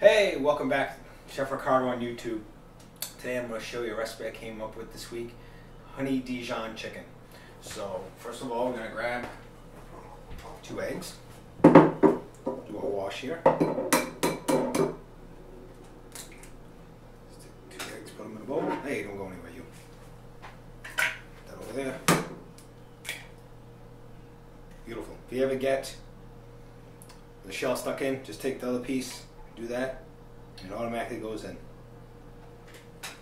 Hey, welcome back, Chef Ricardo on YouTube. Today I'm going to show you a recipe I came up with this week, honey Dijon chicken. So first of all, we're going to grab 2 eggs, do a wash here. Stick 2 eggs, put them in a bowl. Hey, don't go anywhere, you. Put that over there. Beautiful. If you ever get the shell stuck in, just take the other piece, do that, and it automatically goes in.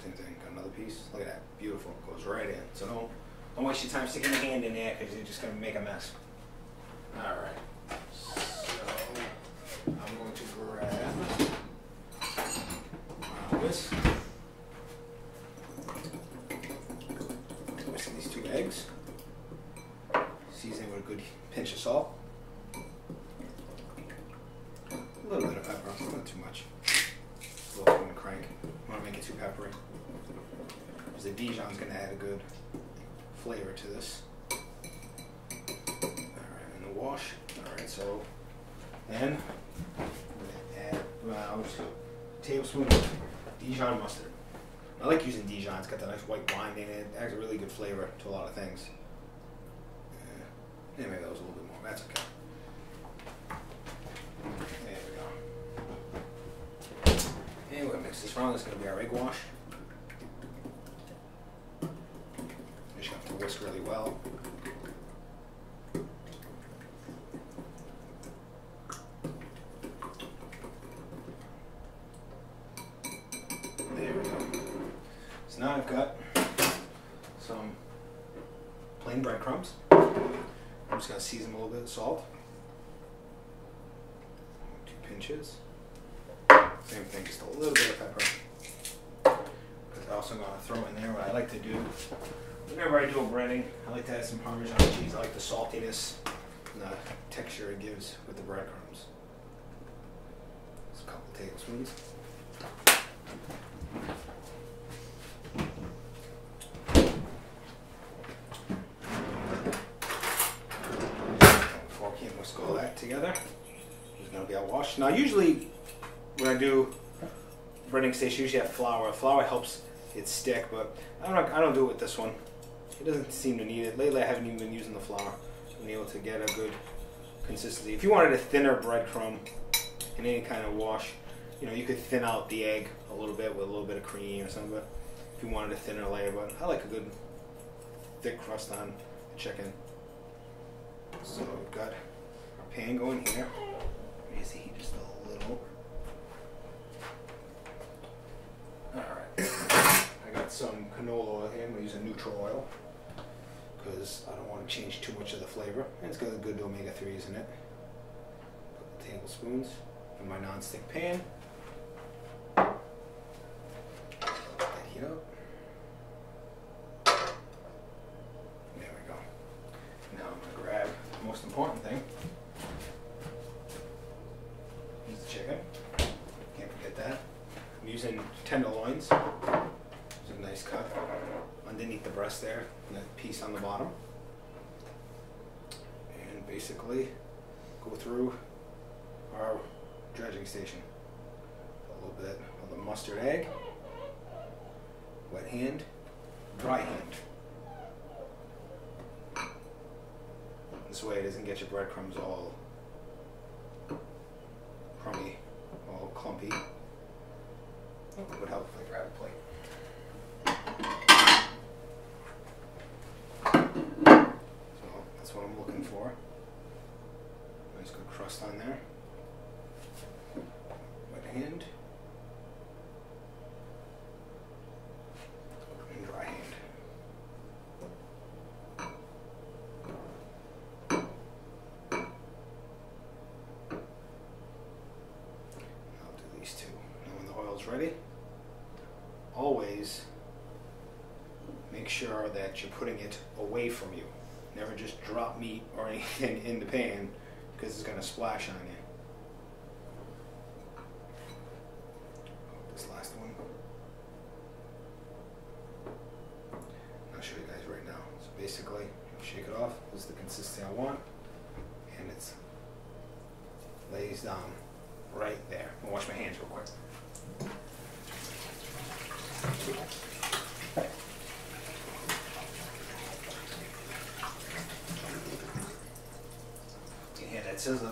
Same thing, got another piece. Look at that, beautiful, goes right in. So don't waste your time sticking your hand in there because you're just going to make a mess. Alright, so I'm going to grab this. Mixing these 2 eggs. Seasoning with a good pinch of salt. A little bit of pepper, not too much. A little bit of crank. I want to make it too peppery. Because the Dijon's going to add a good flavor to this. Alright, and the wash. Alright, so then I'm going to add about a tablespoon of Dijon mustard. I like using Dijon, it's got that nice white wine in it. It adds a really good flavor to a lot of things. Yeah, maybe that was a little bit more, that's okay. And we're going to mix this around. This is going to be our egg wash. You just have to whisk really well. There we go. So now I've got some plain breadcrumbs. I'm just going to season them a little bit with salt. 2 pinches. Same thing, just a little bit of pepper. Because I also going to throw in there what I like to do. Whenever I do a breading, I like to add some Parmesan cheese. I like the saltiness and the texture it gives with the breadcrumbs. Just a couple tablespoons. Fork and whisk all that together. This is going to be our wash. Now usually when I do breading station, usually have flour. Flour helps it stick, but I don't do it with this one. It doesn't seem to need it. Lately I haven't even been using the flour. I've been able to get a good consistency. If you wanted a thinner breadcrumb in any kind of wash, you could thin out the egg a little bit with a little bit of cream or something, but if you wanted a thinner layer, but I like a good thick crust on the chicken. So we've got our pan going here. Raise the heat just a little. Alright, I got some canola oil here. I'm going to use a neutral oil because I don't want to change too much of the flavor. And it's got a good omega-3s in it. Couple tablespoons in my non-stick pan. Let that heat up. There we go. Now I'm going to grab the most important thing. Here's the chicken. Can't forget that. I'm using tenderloins. It's a nice cut underneath the breast there, and that piece on the bottom. And basically go through our dredging station. A little bit of the mustard egg, wet hand, dry hand. This way it doesn't get your breadcrumbs all crummy, all clumpy. It would help if I grab a plate. So that's what I'm looking for. Nice good crust on there. Wet hand. And dry hand. I'll do these 2. Now when the oil's ready, always make sure that you're putting it away from you. Never just drop meat or anything in the pan because it's going to splash on you. This last one. I'll show you guys right now. So basically, shake it off. This is the consistency I want. And it's lays down right there. I'll wash my hands real quick.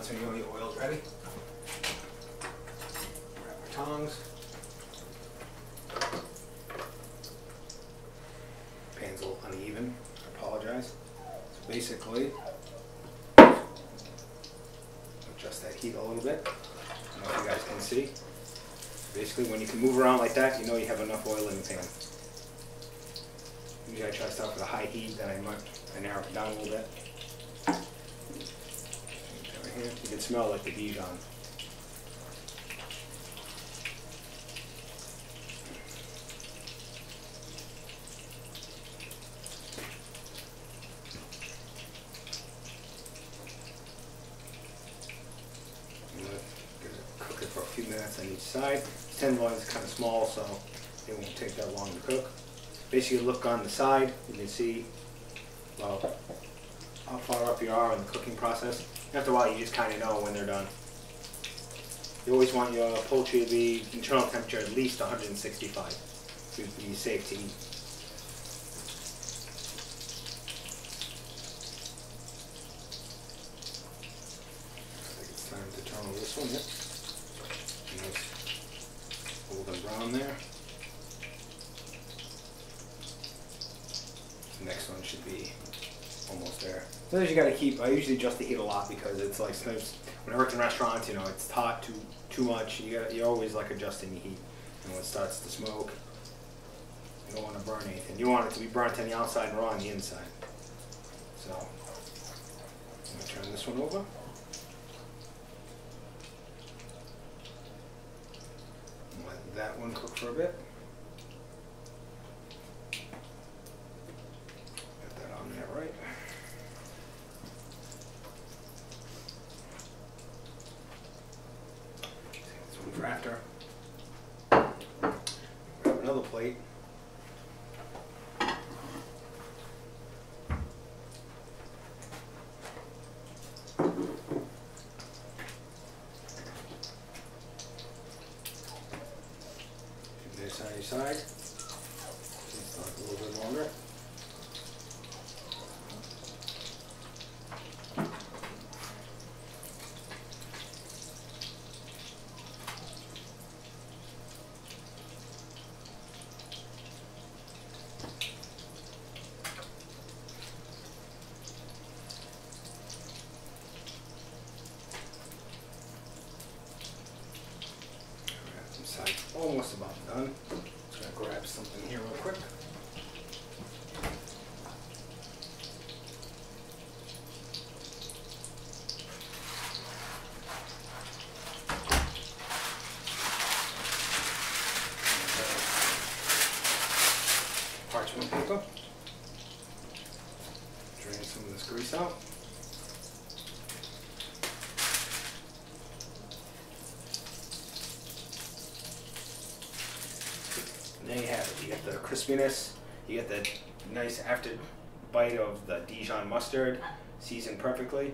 so you know your oil's ready. Grab our tongs. Pan's a little uneven. I apologize. So basically, adjust that heat a little bit. I don't know if you guys can see. Basically, when you can move around like that, you know you have enough oil in the pan. Usually I try to start with a high heat, then I narrow it down a little bit. Right here, you can smell like the Dijon. Cook it for a few minutes on each side. Tenderloin is kind of small, so it won't take that long to cook. Basically, look on the side. You can see, well, how far up you are in the cooking process. After a while, you just kind of know when they're done. You always want your poultry to be internal temperature at least 165 to be safe to eat. I think it's time to turn over this one. Yep. Nice golden brown there. The next one should be almost there. Sometimes you got to keep. I usually adjust the heat a lot because it's like sometimes when I work in restaurants, you know, it's hot too much. You're always like adjusting the heat, and when it starts to smoke, you don't want to burn anything. You want it to be burnt on the outside and raw on the inside. So I'm gonna turn this one over. Let that one cook for a bit. Right. This one for after. Grab another plate. Do this on your side. It's like a little bit longer. Almost about done. Just gonna grab something here real quick. Parchment paper. Drain some of this grease out. And there you have it. You get the crispiness, you get the nice after bite of the Dijon mustard, seasoned perfectly,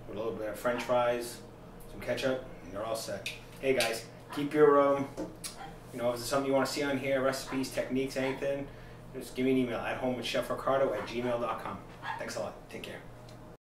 with a little bit of French fries, some ketchup, and you're all set. Hey guys, keep your, you know, if there's something you want to see on here, recipes, techniques, anything, just give me an email at home with chef Ricardo@gmail.com. Thanks a lot. Take care.